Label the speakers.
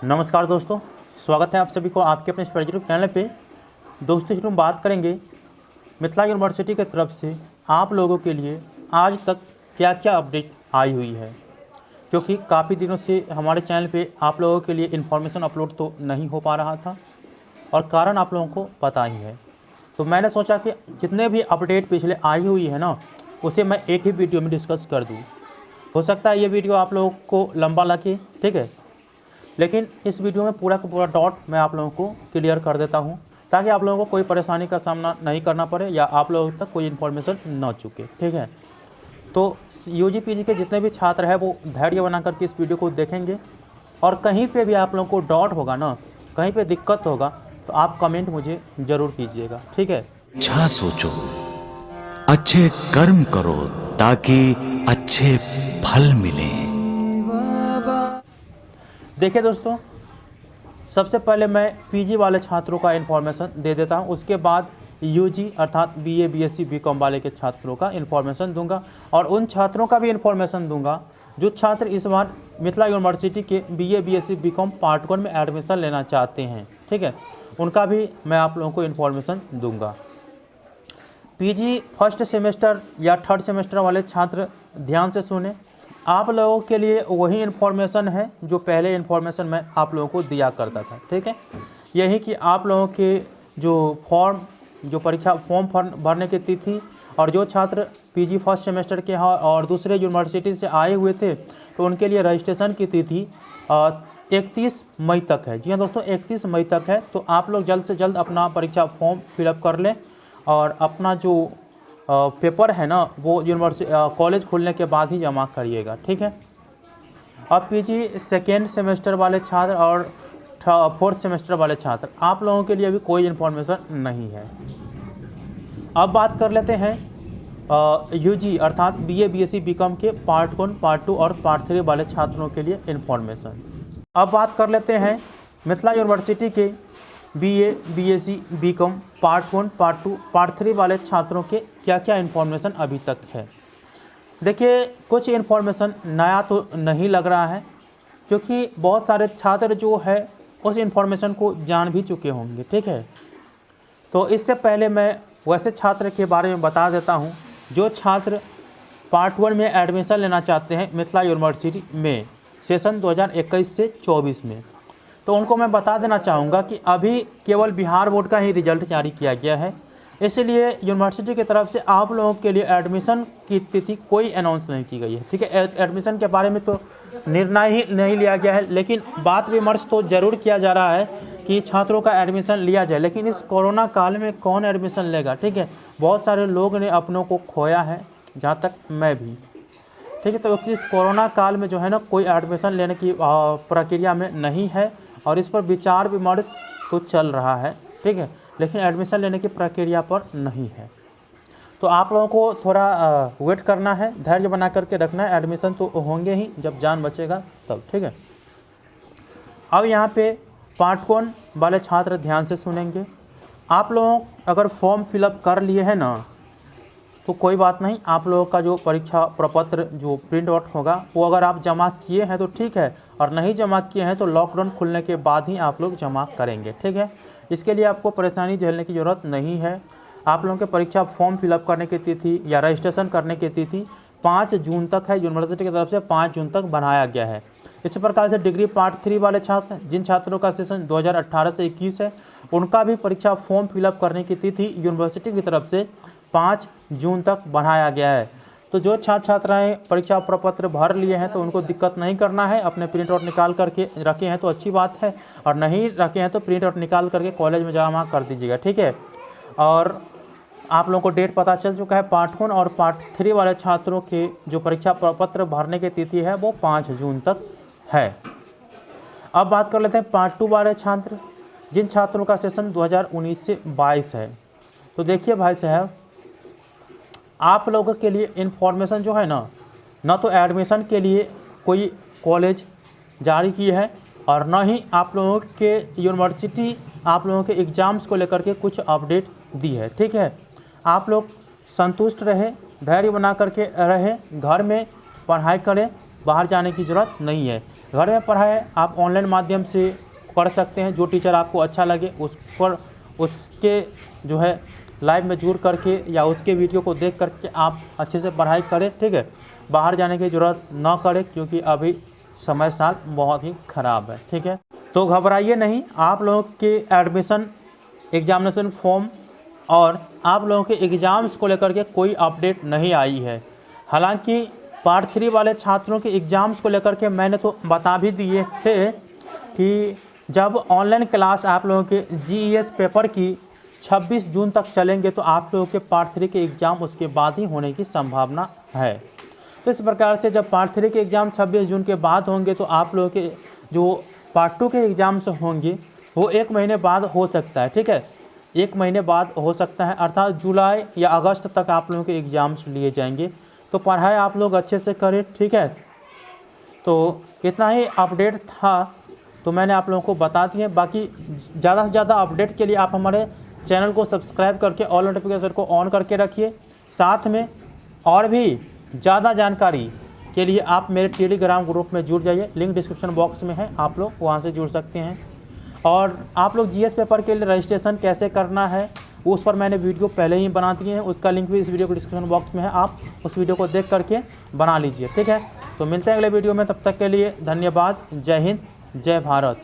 Speaker 1: नमस्कार दोस्तों, स्वागत है आप सभी को आपके अपने यूट्यूब चैनल पे। दोस्तों हम बात करेंगे मिथिला यूनिवर्सिटी की तरफ से आप लोगों के लिए आज तक क्या क्या अपडेट आई हुई है, क्योंकि काफ़ी दिनों से हमारे चैनल पे आप लोगों के लिए इन्फॉर्मेशन अपलोड तो नहीं हो पा रहा था और कारण आप लोगों को पता ही है। तो मैंने सोचा कि जितने भी अपडेट पिछले आई हुई है ना, उसे मैं एक ही वीडियो में डिस्कस कर दूँ। हो सकता है ये वीडियो आप लोगों को लंबा लगे, ठीक है, लेकिन इस वीडियो में पूरा का पूरा डॉट मैं आप लोगों को क्लियर कर देता हूं, ताकि आप लोगों को कोई परेशानी का सामना नहीं करना पड़े या आप लोगों तक कोई इन्फॉर्मेशन न चुके। ठीक है, तो यूजी पीजी के जितने भी छात्र हैं वो धैर्य बना करके इस वीडियो को देखेंगे और कहीं पे भी आप लोगों को डॉट होगा ना, कहीं पे दिक्कत होगा तो आप कमेंट मुझे ज़रूर कीजिएगा। ठीक है,
Speaker 2: अच्छा सोचो, अच्छे कर्म करो ताकि अच्छे फल मिलें।
Speaker 1: देखिए दोस्तों, सबसे पहले मैं पीजी वाले छात्रों का इन्फॉर्मेशन दे देता हूं, उसके बाद यूजी अर्थात बीए बीएससी बीकॉम वाले के छात्रों का इन्फॉर्मेशन दूंगा और उन छात्रों का भी इन्फॉर्मेशन दूंगा जो छात्र इस बार मिथिला यूनिवर्सिटी के बीए बीएससी बीकॉम पार्ट 1 में एडमिशन लेना चाहते हैं। ठीक है, उनका भी मैं आप लोगों को इन्फॉर्मेशन दूंगा। पीजी फर्स्ट सेमेस्टर या थर्ड सेमेस्टर वाले छात्र ध्यान से सुने, आप लोगों के लिए वही इन्फॉर्मेशन है जो पहले इन्फॉर्मेशन मैं आप लोगों को दिया करता था। ठीक है, यही कि आप लोगों के जो परीक्षा फॉर्म भरने की तिथि और जो छात्र पीजी फर्स्ट सेमेस्टर के हैं और दूसरे यूनिवर्सिटी से आए हुए थे तो उनके लिए रजिस्ट्रेशन की तिथि 31 मई तक है। जी हाँ दोस्तों, 31 मई तक है। तो आप लोग जल्द से जल्द अपना परीक्षा फॉर्म फिलअप कर लें और अपना जो पेपर है ना वो यूनिवर्सिटी कॉलेज खुलने के बाद ही जमा करिएगा। ठीक है, अब पीजी सेकेंड सेमेस्टर वाले छात्र और फोर्थ सेमेस्टर वाले छात्र, आप लोगों के लिए अभी कोई इन्फॉर्मेशन नहीं है। अब बात कर लेते हैं यूजी अर्थात बीए बीएससी बीकॉम के पार्ट 1 पार्ट 2 और पार्ट 3 वाले छात्रों के लिए इन्फॉर्मेशन। अब बात कर लेते हैं मिथिला यूनिवर्सिटी के BA BSc BCom part 1 part 2 part 3 वाले छात्रों के क्या क्या इन्फॉर्मेशन अभी तक है। देखिए, कुछ इन्फॉर्मेशन नया तो नहीं लग रहा है, क्योंकि बहुत सारे छात्र जो है उस इन्फॉर्मेशन को जान भी चुके होंगे। ठीक है, तो इससे पहले मैं वैसे छात्र के बारे में बता देता हूं जो छात्र पार्ट 1 में एडमिशन लेना चाहते हैं मिथिला यूनिवर्सिटी में सेशन 2021 से 24 में। तो उनको मैं बता देना चाहूँगा कि अभी केवल बिहार बोर्ड का ही रिजल्ट जारी किया गया है, इसलिए यूनिवर्सिटी की तरफ से आप लोगों के लिए एडमिशन की तिथि कोई अनाउंस नहीं की गई है। ठीक है, एडमिशन के बारे में तो निर्णय ही नहीं लिया गया है, लेकिन बात विमर्श तो ज़रूर किया जा रहा है कि छात्रों का एडमिशन लिया जाए, लेकिन इस कोरोना काल में कौन एडमिशन लेगा। ठीक है, बहुत सारे लोग ने अपनों को खोया है, जहाँ तक मैं भी। ठीक है, तो इस कोरोना काल में जो है ना कोई एडमिशन लेने की प्रक्रिया में नहीं है और इस पर विचार विमर्श तो चल रहा है। ठीक है, लेकिन एडमिशन लेने की प्रक्रिया पर नहीं है। तो आप लोगों को थोड़ा वेट करना है, धैर्य बना करके रखना है। एडमिशन तो होंगे ही जब जान बचेगा तब। ठीक है, अब यहाँ पे पार्ट 1 वाले छात्र ध्यान से सुनेंगे। आप लोग अगर फॉर्म फिलअप कर लिए हैं ना तो कोई बात नहीं, आप लोगों का जो परीक्षा प्रपत्र जो प्रिंट आउट होगा वो अगर आप जमा किए हैं तो ठीक है, और नहीं जमा किए हैं तो लॉकडाउन खुलने के बाद ही आप लोग जमा करेंगे। ठीक है, इसके लिए आपको परेशानी झेलने की ज़रूरत नहीं है। आप लोगों के परीक्षा फॉर्म फिलअप करने की तिथि या रजिस्ट्रेशन करने की तिथि 5 जून तक है। यूनिवर्सिटी की तरफ से 5 जून तक बढ़ाया गया है। इसी प्रकार से डिग्री पार्ट 3 वाले छात्र, जिन छात्रों का सेशन 2018 से 21 है, उनका भी परीक्षा फॉर्म फिलअप करने की तिथि यूनिवर्सिटी की तरफ से 5 जून तक बढ़ाया गया है। तो जो छात्र छात्राएँ परीक्षा प्रपत्र भर लिए हैं तो उनको दिक्कत नहीं करना है, अपने प्रिंट आउट निकाल करके रखे हैं तो अच्छी बात है, और नहीं रखे हैं तो प्रिंट आउट निकाल करके कॉलेज में जमा कर दीजिएगा। ठीक है, और आप लोगों को डेट पता चल चुका है। पार्ट 1 और पार्ट 3 वाले छात्रों के जो परीक्षा प्रपत्र भरने की तिथि है वो 5 जून तक है। अब बात कर लेते हैं पार्ट 2 वाले छात्र, जिन छात्रों का सेशन 2019 से 22 है। तो देखिए भाई साहब, आप लोगों के लिए इन्फॉर्मेशन जो है ना तो एडमिशन के लिए कोई कॉलेज जारी की है और ना ही आप लोगों के यूनिवर्सिटी आप लोगों के एग्ज़ाम्स को लेकर के कुछ अपडेट दी है। ठीक है, आप लोग संतुष्ट रहे, धैर्य बना करके रहे, घर में पढ़ाई करें, बाहर जाने की ज़रूरत नहीं है। घर में पढ़ाई आप ऑनलाइन माध्यम से कर सकते हैं। जो टीचर आपको अच्छा लगे उस पर उसके जो है लाइव में जुड़ करके या उसके वीडियो को देख करके आप अच्छे से पढ़ाई करें, ठीक है। बाहर जाने की ज़रूरत ना करें क्योंकि अभी समय साल बहुत ही ख़राब है, ठीक है। तो घबराइए नहीं, आप लोगों के एडमिशन एग्जामिनेशन फॉर्म और आप लोगों के एग्ज़ाम्स को लेकर के कोई अपडेट नहीं आई है। हालांकि पार्ट 3 वाले छात्रों के एग्ज़ाम्स को लेकर के मैंने तो बता भी दिए थे कि जब ऑनलाइन क्लास आप लोगों के GES पेपर की 26 जून तक चलेंगे तो आप लोगों के पार्ट 3 के एग्ज़ाम उसके बाद ही होने की संभावना है। तो इस प्रकार से जब पार्ट 3 के एग्ज़ाम 26 जून के बाद होंगे तो आप लोगों के जो पार्ट 2 के एग्ज़ाम्स होंगे वो 1 महीने बाद हो सकता है, ठीक है। 1 महीने बाद हो सकता है, अर्थात जुलाई या अगस्त तक आप लोगों के एग्ज़ाम्स लिए जाएंगे। तो पढ़ाई आप लोग अच्छे से करें, ठीक है। तो इतना ही अपडेट था, तो मैंने आप लोगों को बता दिए। बाकी ज़्यादा से ज़्यादा अपडेट के लिए आप हमारे चैनल को सब्सक्राइब करके ऑल नोटिफिकेशन को ऑन करके रखिए। साथ में और भी ज़्यादा जानकारी के लिए आप मेरे टेलीग्राम ग्रुप में जुड़ जाइए, लिंक डिस्क्रिप्शन बॉक्स में है, आप लोग वहाँ से जुड़ सकते हैं। और आप लोग GS पेपर के लिए रजिस्ट्रेशन कैसे करना है उस पर मैंने वीडियो पहले ही बना दिए हैं, उसका लिंक भी इस वीडियो के डिस्क्रिप्शन बॉक्स में है, आप उस वीडियो को देख करके बना लीजिए, ठीक है। तो मिलते हैं अगले वीडियो में, तब तक के लिए धन्यवाद। जय हिंद, जय भारत।